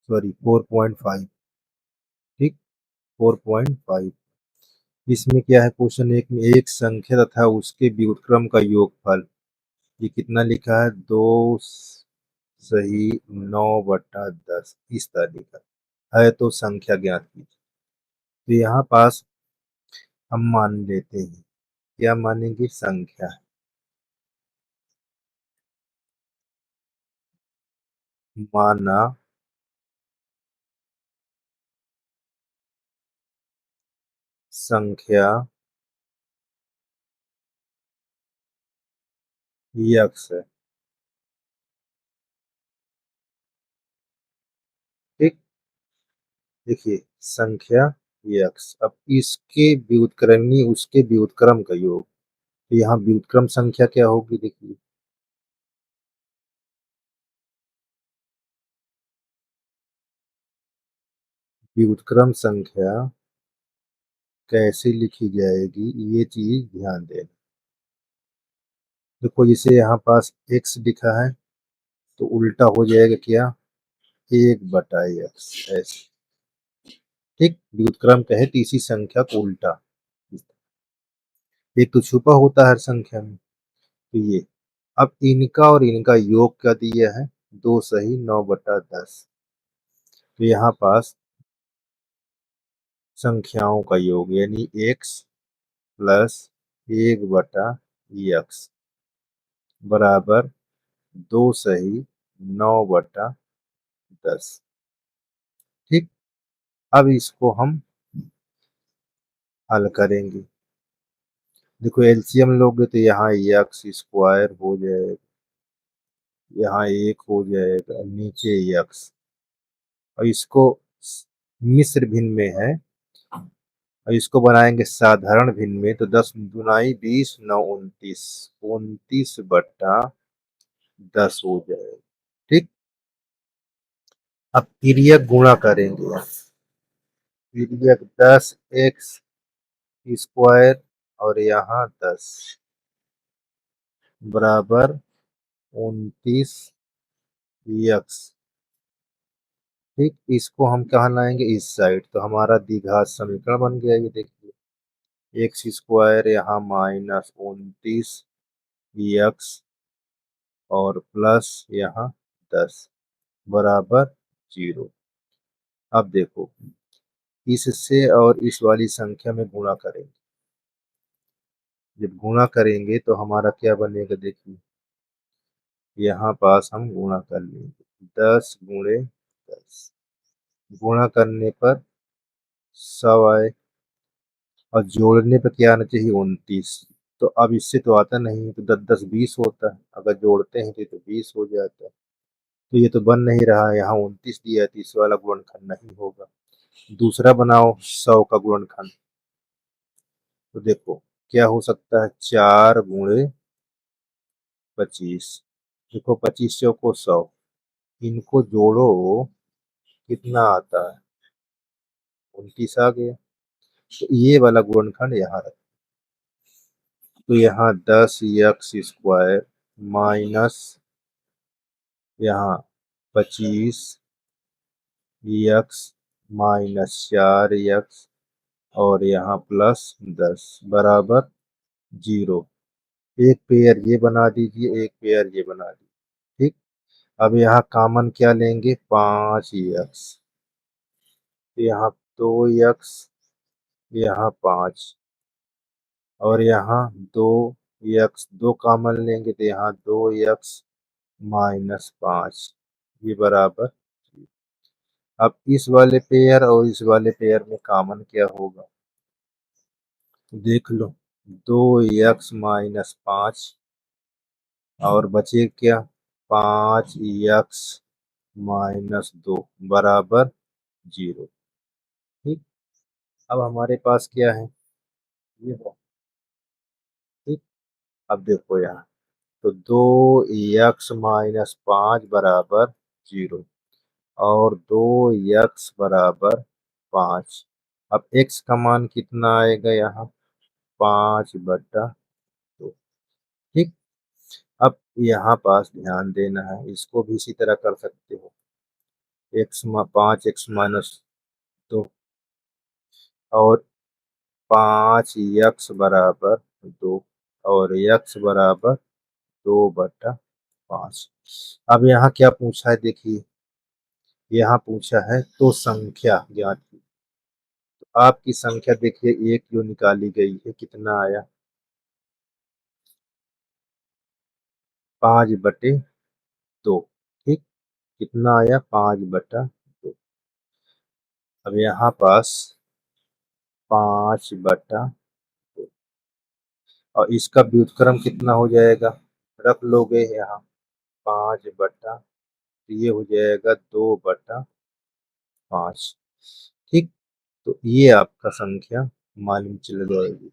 Sorry 4.5। ठीक, 4.5। इसमें क्या है, क्वेश्चन एक में एक संख्या तथा उसके व्युत्क्रम का योगफल, ये कितना लिखा है, 2 सही 9/10 इस तरह लिखा है तो संख्या ज्ञात कीजिए। तो यहाँ पास हम मान लेते हैं, क्या मानेंगे, संख्या। माना संख्या यक्स है। ठीक, देखिए संख्या यक्स, अब इसके व्युत्क्रमी उसके व्युत्क्रम का योग, तो यहाँ व्युत्क्रम संख्या क्या होगी, देखिए व्युत्क्रम संख्या कैसे लिखी जाएगी, ये चीज ध्यान देना। देखो जैसे यहाँ पास x लिखा है तो उल्टा हो जाएगा क्या, 1/x ऐसे। ठीक, व्युत्क्रम कहे तो इसी संख्या को उल्टा, एक तो छुपा होता है हर संख्या में, तो ये। अब इनका और इनका योग क्या दिया है, 2 सही 9/10। तो यहाँ पास संख्याओं का योग यानी x प्लस 1/x बराबर 2 सही 9/10। ठीक, अब इसको हम हल करेंगे। देखो एलसीएम लोगे तो यहाँ एक्स स्क्वायर हो जाएगा, यहाँ 1 हो जाएगा, नीचे एक्स, और इसको मिश्र भिन्न में है, और इसको बनाएंगे साधारण भिन्न में, तो 10 दूनी 20 9 29, 29/10 हो जाएगा। ठीक, अब तिर्यक गुणा करेंगे, तिर्यक 10x² और यहाँ 10 बराबर 29x। ठीक, इसको हम कहाँ लाएंगे, इस साइड, तो हमारा द्विघात समीकरण बन गया, ये देखिए x² यहाँ -29x और प्लस यहाँ 10 बराबर 0। अब देखो इससे और इस वाली संख्या में गुणा करेंगे, जब गुणा करेंगे तो हमारा क्या बनेगा, देखिए यहाँ पास हम गुणा कर लेंगे, 10 × 10, गुणा करने पर 100 आए, और जोड़ने पर क्या आना चाहिए, 29। तो अब इससे तो आता नहीं है, तो 10 10 20 होता है, अगर जोड़ते हैं तो 20 हो जाता है, तो ये तो बन नहीं रहा है, यहाँ 29 दिया है तो इस वाला गुणनखंड नहीं होगा। दूसरा बनाओ 100 का गुणनखंड, तो देखो क्या हो सकता है, 4 × 25। देखो 25 चौको 100, इनको जोड़ो कितना आता है, 29 आ गया, तो ये वाला गुणनखंड यहाँ रख, तो यहाँ 10x² माइनस यहाँ 25x -4x और यहाँ +10 बराबर 0। एक पेयर ये बना दीजिए, एक पेयर ये बना दीजिए। ठीक, अब यहाँ कॉमन क्या लेंगे, 5x, तो यहाँ 2x, यहाँ 5, और यहाँ 2x, 2 कॉमन लेंगे तो यहाँ 2x -5, ये बराबर। अब इस वाले पेयर और इस वाले पेयर में कॉमन क्या होगा, देख लो, 2x -5 और बचे क्या, 5x -2 बराबर 0। ठीक, अब हमारे पास क्या है, ये है। ठीक, अब देखो यहाँ, तो 2x -5 बराबर 0 और 2x बराबर 5। अब x का मान कितना आएगा यहाँ, 5/2। ठीक, अब यहाँ पास ध्यान देना है, इसको भी इसी तरह कर सकते हो, 5 x माइनस 2 और 5 x बराबर 2 और x बराबर 2/5। अब यहाँ क्या पूछा है देखिए, यहाँ पूछा है तो संख्या ज्ञात की। तो आपकी संख्या देखिए एक जो निकाली गई है कितना आया, 5/2। ठीक, कितना आया 5/2। अब यहाँ पास 5/2 और इसका व्युत्क्रम कितना हो जाएगा, रख लोगे यहाँ 5/, तो ये हो जाएगा 2/5। ठीक, तो ये आपका संख्या मालूम चल जाएगी।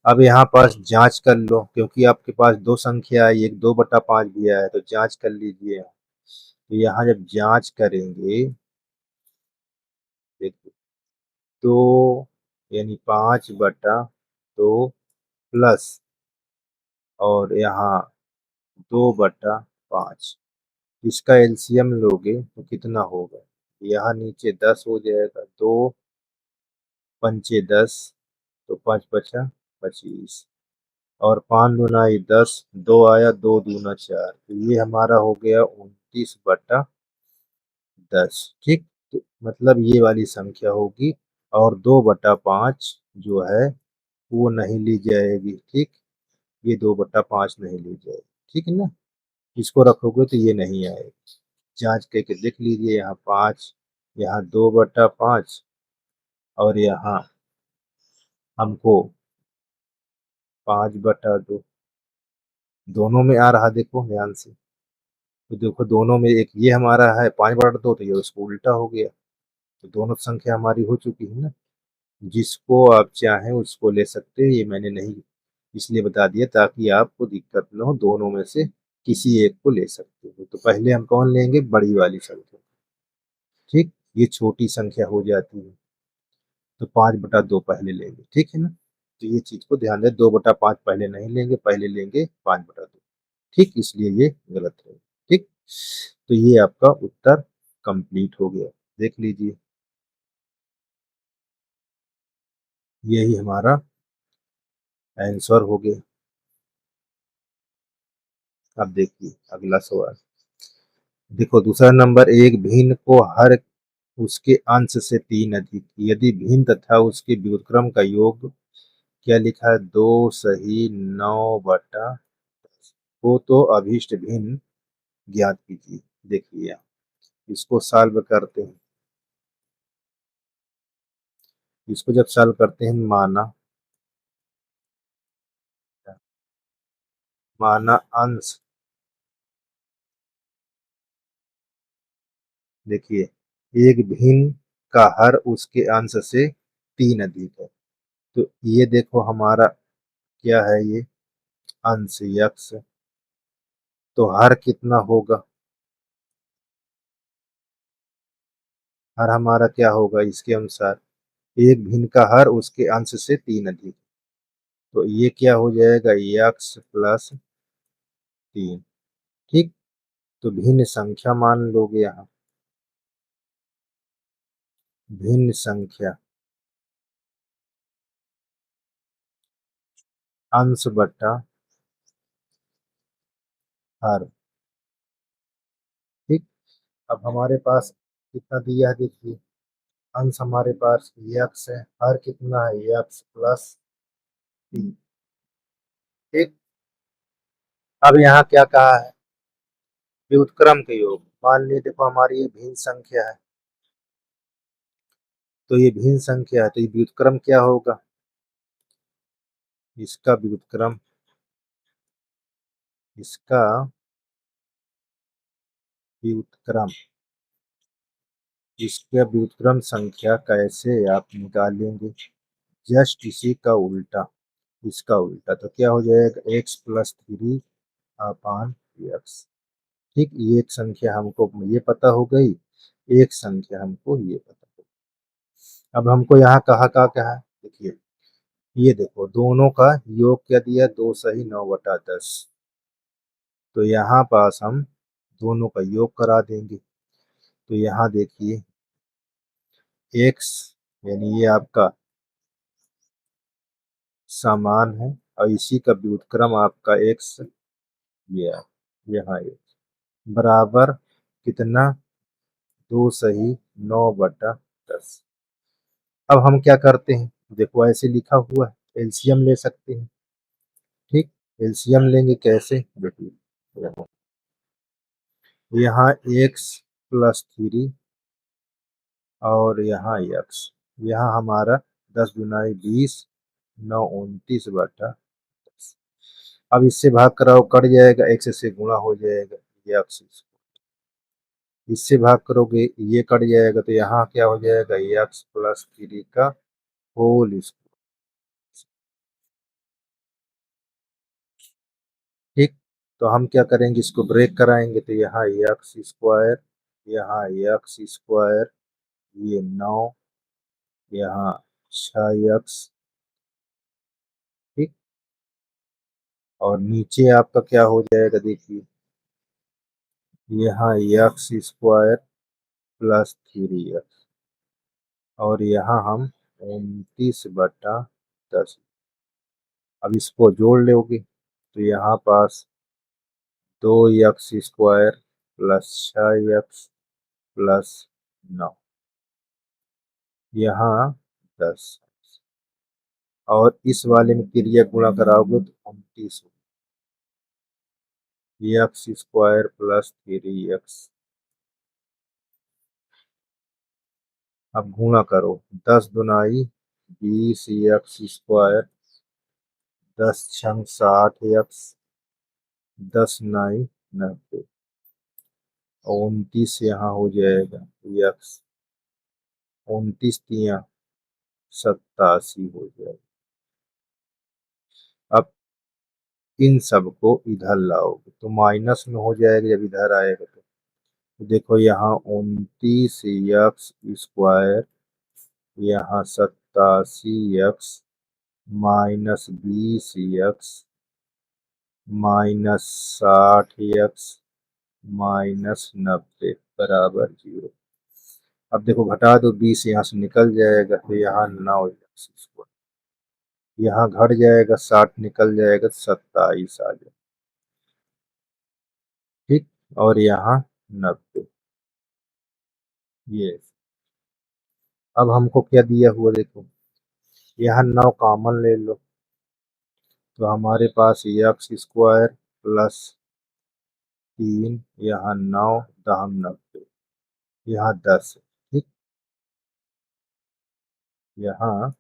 अब यहाँ पास जांच कर लो, क्योंकि आपके पास दो संख्या है, एक 2/5 भी है, तो जांच कर लीजिए। तो यहाँ जब जांच करेंगे देखो, तो यानी 5/2 प्लस और यहाँ 2/5, इसका एलसीएम लोगे तो कितना होगा, यहाँ नीचे 10 हो जाएगा, 2×5 = 10, तो 5×5 = 25 और 5×9 = 10, 2 आया, 2×2 = 4, तो ये हमारा हो गया 29/10। ठीक, तो मतलब ये वाली संख्या होगी और 2/5 जो है वो नहीं ली जाएगी। ठीक, ये 2/5 नहीं ली जाएगी। ठीक है ना, इसको रखोगे तो ये नहीं आएगी। जांच करके देख लीजिए, यहाँ 5, यहाँ 2/5 और यहाँ हमको 5/2 दोनों में आ रहा, देखो ध्यान से। तो देखो दोनों में, एक ये हमारा है 5/2, तो ये उसको उल्टा हो गया, तो दोनों संख्या हमारी हो चुकी है ना। जिसको आप चाहें उसको ले सकते हैं, ये मैंने नहीं इसलिए बता दिया ताकि आपको दिक्कत न हो, दोनों में से किसी एक को ले सकते हो। तो पहले हम कौन लेंगे, बड़ी वाली संख्या। ठीक, ये छोटी संख्या हो जाती है, तो 5/2 पहले लेंगे। ठीक है ना, तो ये चीज को ध्यान दें, 2/5 पहले नहीं लेंगे, पहले लेंगे 5/2। ठीक, इसलिए ये गलत है। ठीक, तो ये आपका उत्तर कंप्लीट हो गया, देख लीजिए, यही हमारा आंसर हो गया। अब देखिए अगला सवाल, देखो दूसरा नंबर, एक भिन्न को हर उसके अंश से 3 अधिक यदि भिन्न तथा उसके व्युत्क्रम का योग क्या लिखा है, 2 - 9/10 हो तो अभीष्ट भिन्न ज्ञात कीजिए। देखिए यहाँ इसको सॉल्व करते हैं, इसको जब सॉल्व करते हैं, माना अंश, देखिए एक भिन्न का हर उसके अंश से 3 अधिक है, तो ये देखो हमारा क्या है, ये अंश यक्स, तो हर कितना होगा, हर हमारा क्या होगा इसके अनुसार, एक भिन्न का हर उसके अंश से 3 अधिक, तो ये क्या हो जाएगा, x + 3। ठीक, तो भिन्न संख्या मान लोगे, यहाँ भिन्न संख्या अंश बट्टा हर। ठीक, अब हमारे पास कितना दिया है देखिए, अंश हमारे पास यक्स है, हर कितना है, x + 3। ठीक, अब यहाँ क्या कहा है, व्युत्क्रम के योग। मान लीजिए देखो हमारी ये भिन्न संख्या है, तो ये भिन्न संख्या है, तो ये व्युत्क्रम क्या होगा, इसका व्युत्क्रम, इसका व्युत्क्रम, इसका व्युत्क्रम संख्या कैसे आप निकालेंगे, जस्ट इसी का उल्टा, इसका उल्टा, तो क्या हो जाएगा, x + 3/x। ठीक, ये एक संख्या हमको ये पता हो गई, एक संख्या हमको ये पता हो गई। अब हमको यहाँ कहा क्या है, देखिए ये देखो दोनों का योग क्या दिया, 2×9/10, तो यहाँ पास हम दोनों का योग करा देंगे। तो यहाँ देखिए x यानी ये आपका समान है और इसी का व्युत्क्रम आपका x ये है, यहाँ x बराबर कितना 2 सही 9/10। अब हम क्या करते हैं, देखो ऐसे लिखा हुआ है, एलसीएम ले सकते हैं। ठीक, एलसीएम लेंगे कैसे, देखिए यहाँ x +3 और यहाँ x, यहाँ हमारा 10 दुनाई 20 9 29/10। अब इससे भाग कराओ कट जाएगा, x से गुणा हो जाएगा, ये x इससे भाग करोगे ये कट जाएगा, तो यहाँ क्या हो जाएगा, x +3 का होल स्क्वायर। ठीक, तो हम क्या करेंगे, इसको ब्रेक कराएंगे, तो यहाँ एक्स स्क्वायर, यहाँ एक्स स्क्वायर, ये 9, यहाँ 6x। ठीक, और नीचे आपका क्या हो जाएगा, देखिए यहाँ एक्स स्क्वायर +3x और यहाँ हम 29/10। अब इसको जोड़ लोगे तो यहाँ पास 2x² +6x +9, यहाँ 10 और इस वाले में क्रिया गुणा कराओगे तो 29 x² +3x। अब गुणा करो, 10 दुनाई 20x², 10 छंग 60x, 10 नाई 90 और 29 यहाँ हो जाएगा x, 29 तिया 87 हो जाएगा। अब इन सबको इधर लाओगे तो माइनस में हो जाएगा, जब इधर आएगा तो देखो यहाँ 29x², यहाँ 87x -20x -60x -90 बराबर 0। अब देखो घटा दो, 20 यहाँ से निकल जाएगा तो यहाँ 9x², यहाँ घट जाएगा 60 निकल जाएगा 27 आ जाएगा। ठीक, और यहाँ 90। ये अब हमको क्या दिया हुआ, देखो यहाँ 9 कॉमन ले लो तो हमारे पास x² +3, यहाँ 9 दहम 90, यहाँ 10। ठीक, यहाँ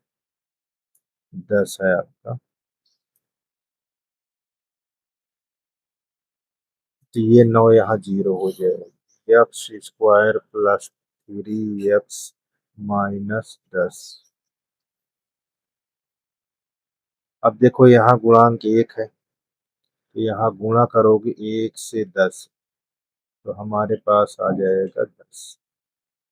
10 है आपका, तो ये 9 यहाँ 0 हो जाएगा, x² +3x -10। अब देखो यहाँ गुणांक 1 है तो यहाँ गुणा करोगे 1 से 10 तो हमारे पास आ जाएगा 10।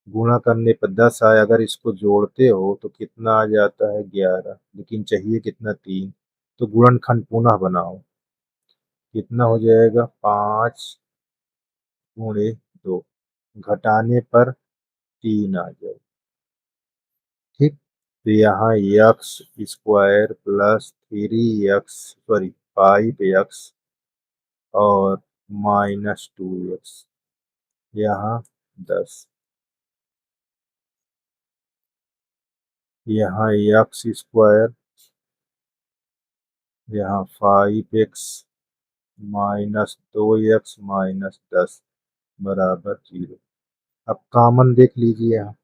गुणा करने पर 10 आए, अगर इसको जोड़ते हो तो कितना आ जाता है 11, लेकिन चाहिए कितना 3, तो गुणनखंड पुनः बनाओ, कितना हो जाएगा 5 × 2, घटाने पर 3 आ जाए। ठीक, तो यहाँ x² +3x 5x और -2x, यहाँ 10, यहाँ x², यहाँ 5x -2x -10 बराबर 0। अब कॉमन देख लीजिए यहाँ,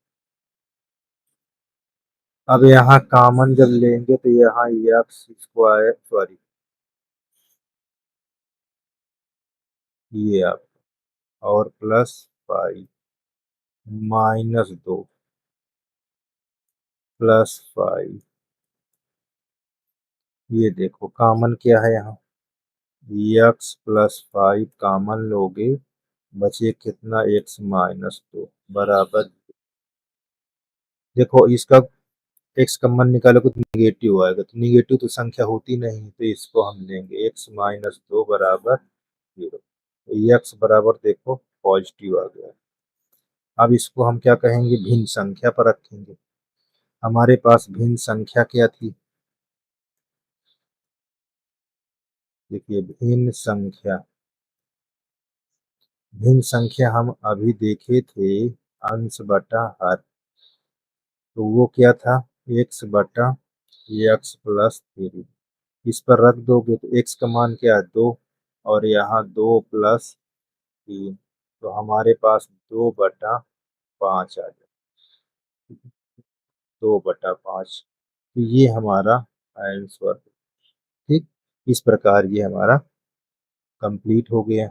अब यहाँ कॉमन जब लेंगे तो यहाँ x² सॉरी ये आप और +5 -2 +5, ये देखो कॉमन क्या है यहाँ, x +5 कॉमन लोगे बचे कितना x -2 बराबर, देखो इसका x कॉमन निकालोगे तो निगेटिव आएगा, तो निगेटिव तो संख्या होती नहीं तो इसको हम लेंगे x -2 बराबर 0, x बराबर देखो पॉजिटिव आ गया। अब इसको हम क्या कहेंगे, भिन्न संख्या पर रखेंगे। हमारे पास भिन्न संख्या क्या थी, देखिए भिन्न संख्या हम अभी देखे थे अंश बटा हर, तो वो क्या था, एक्स बटा एक्स प्लस थ्री। इस पर रख दोगे तो एक्स का मान क्या है, 2, और यहाँ 2 + 3, तो हमारे पास 2/5 आ जाए, 2/5। तो ये हमारा आंसर। ठीक, इस प्रकार ये हमारा कंप्लीट हो गया।